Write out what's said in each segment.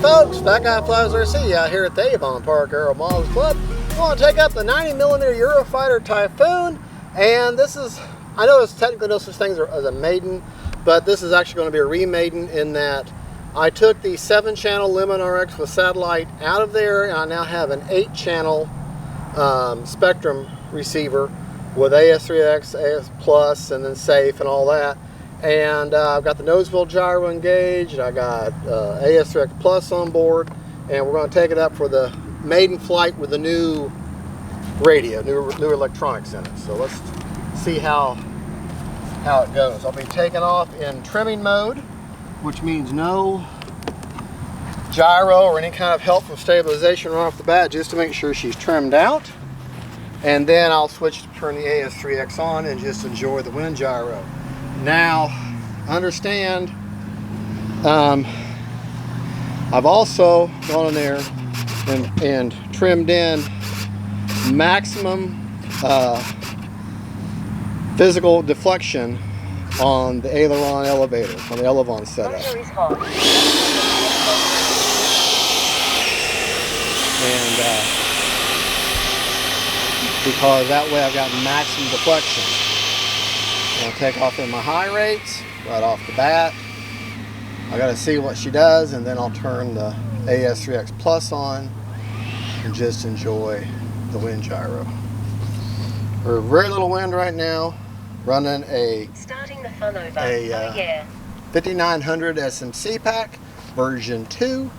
folks, Fat Guy Flies RC out here at the Avon Park Aero Models Club. I want to take up the 90mm Eurofighter Typhoon, and this is, I know it's technically no such thing as a Maiden, but this is actually going to be a re-Maiden in that I took the 7-channel Lemon RX with satellite out of there, and I now have an 8-channel Spektrum receiver with AS3X, AS Plus, and then safe and all that. And I've got the Noseville gyro engaged, I got AS3X Plus on board, and we're going to take it up for the maiden flight with the new radio, new electronics in it. So let's see how it goes. I'll be taking off in trimming mode, which means no gyro or any kind of help from stabilization right off the bat, just to make sure she's trimmed out. And then I'll switch to turn the AS3X on and just enjoy the wind gyro. Now, understand, I've also gone in there and trimmed in maximum physical deflection on the aileron elevator, on the elevon setup. And because that way I've got maximum deflection. I'll take off in my high rates right off the bat. I got to see what she does, and then I'll turn the AS3X Plus on and just enjoy the wind gyro. We're very little wind right now, running a 5900 SMC pack version 2.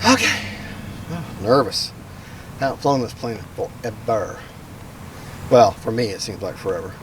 Okay, nervous. Haven't flown this plane forever. Well, for me, it seems like forever.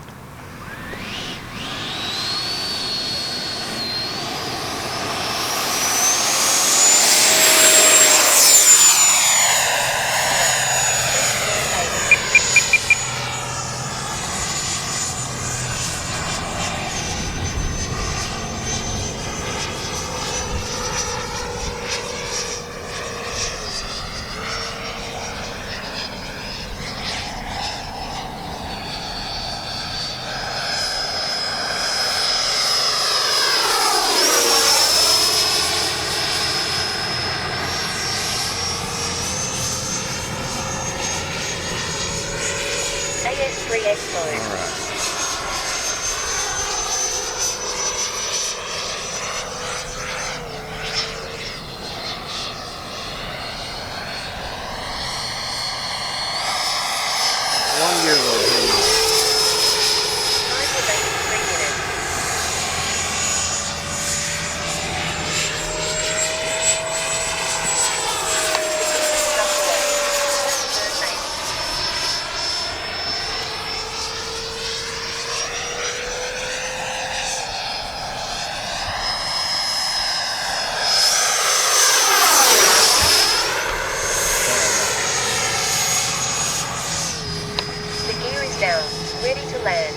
Ready to land.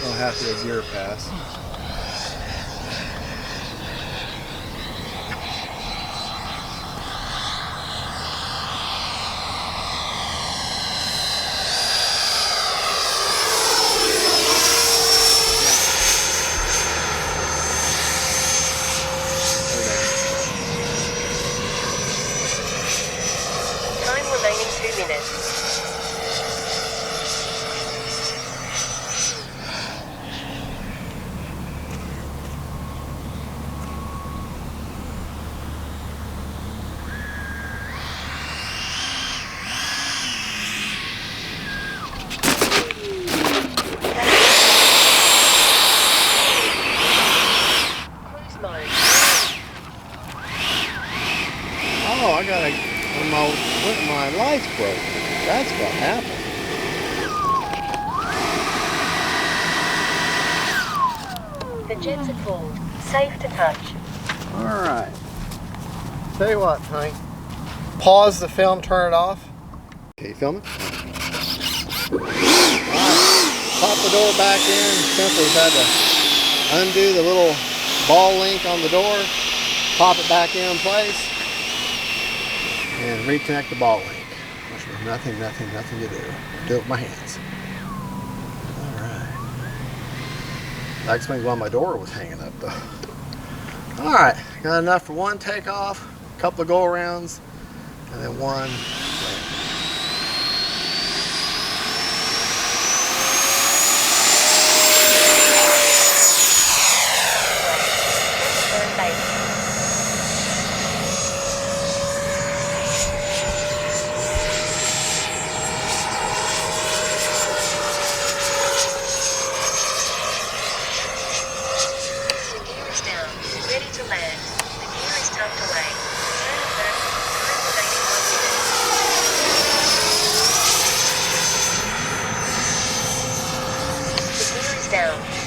I'll have to do a gear pass. Time remaining 2 minutes. Oh, I got my lights broke. That's what happened. The jets are cool. Safe to touch. Alright. Tell you what, honey. Pause the film, turn it off. Okay, you film it? Alright. Pop the door back in. Simply had to undo the little ball link on the door. Pop it back in place. And reconnect the ball link. Nothing to do. Do it with my hands. Alright. That explains why my door was hanging up though. Alright, got enough for one takeoff, a couple of go-arounds, and then one landing.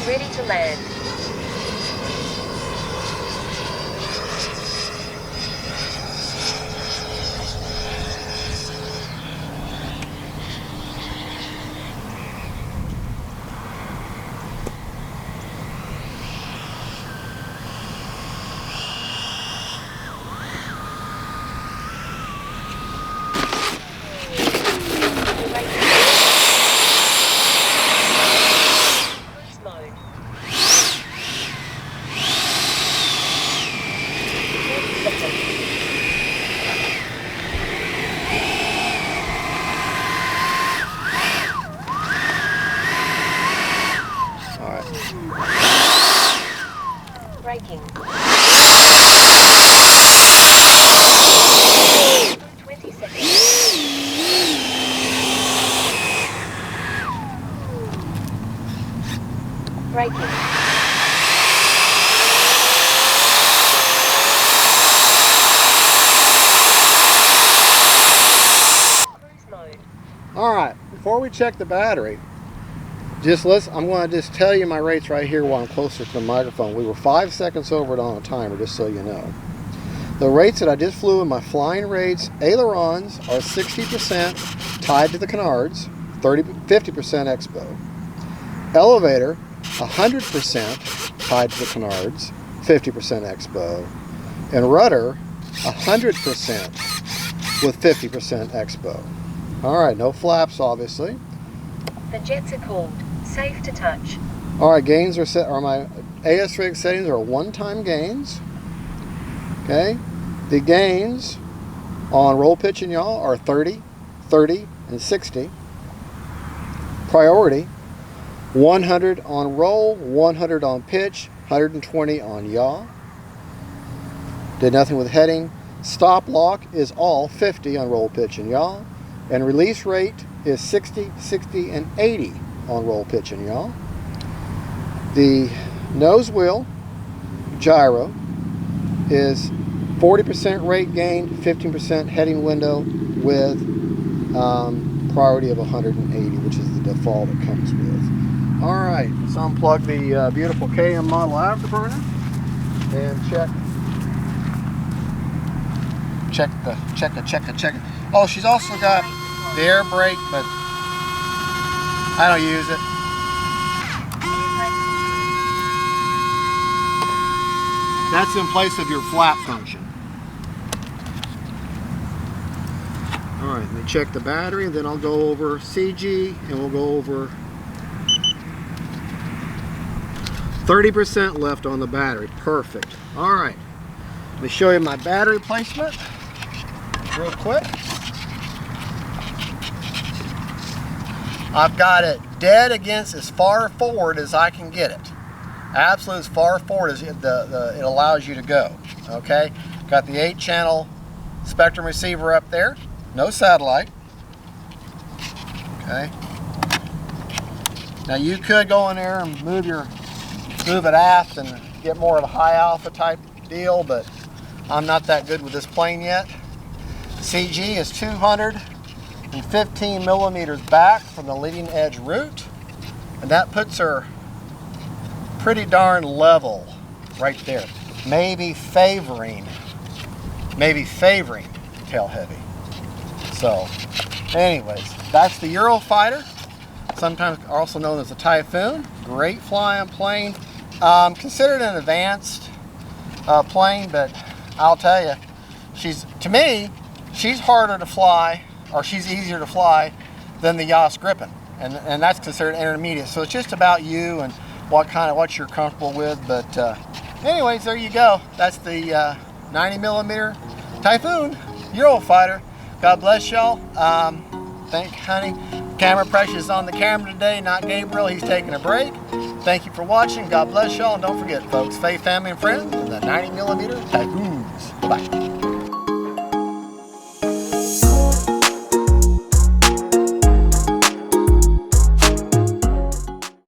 Ready to land. Braking. 20 seconds. Braking. Cruise mode. All right, before we check the battery, just listen, I'm going to just tell you my rates right here while I'm closer to the microphone. We were 5 seconds over it on a timer, just so you know. The rates that I just flew in my flying rates, ailerons are 60% tied to the canards, 50% expo. Elevator, 100% tied to the canards, 50% expo. And rudder, 100% with 50% expo. All right, no flaps, obviously. The jets are cooled. Safe to touch. All right, gains are set, or my AS rig settings are one-time gains. Okay, the gains on roll, pitch, and yaw are 30, 30, and 60. Priority, 100 on roll, 100 on pitch, 120 on yaw. Did nothing with heading. Stop lock is all 50 on roll, pitch, and yaw. And release rate is 60, 60, and 80 on roll, pitch, and yaw. The nose wheel gyro is 40% rate gain, 15% heading window with priority of 180, which is the default it comes with. All right, let's unplug the beautiful KM model afterburner and check it. Oh, she's also got the air brake, but I don't use it. That's in place of your flap function. All right, let me check the battery, and then I'll go over CG, and we'll go over 30% left on the battery. Perfect. All right, let me show you my battery placement real quick. I've got it dead against as far forward as I can get it. Absolutely as far forward as it allows you to go. Okay, got the 8-channel Spektrum receiver up there. No satellite. Okay. Now you could go in there and move it aft and get more of a high alpha type deal, but I'm not that good with this plane yet. CG is 215 millimeters back from the leading edge root, and that puts her pretty darn level right there. Maybe favoring tail heavy. So anyways, that's the Eurofighter, sometimes also known as a Typhoon. Great flying plane. Considered an advanced plane, but I'll tell you, to me, she's harder to fly, or she's easier to fly than the Yas Gripen, and that's considered intermediate. So it's just about you and what you're comfortable with. But anyways, there you go. That's the 90 millimeter Typhoon Eurofighter. God bless y'all. Thank honey. Camera pressure is on the camera today, not Gabriel. He's taking a break. Thank you for watching. God bless y'all. And don't forget, folks, faith, family, and friends, and the 90 millimeter Typhoons. Bye.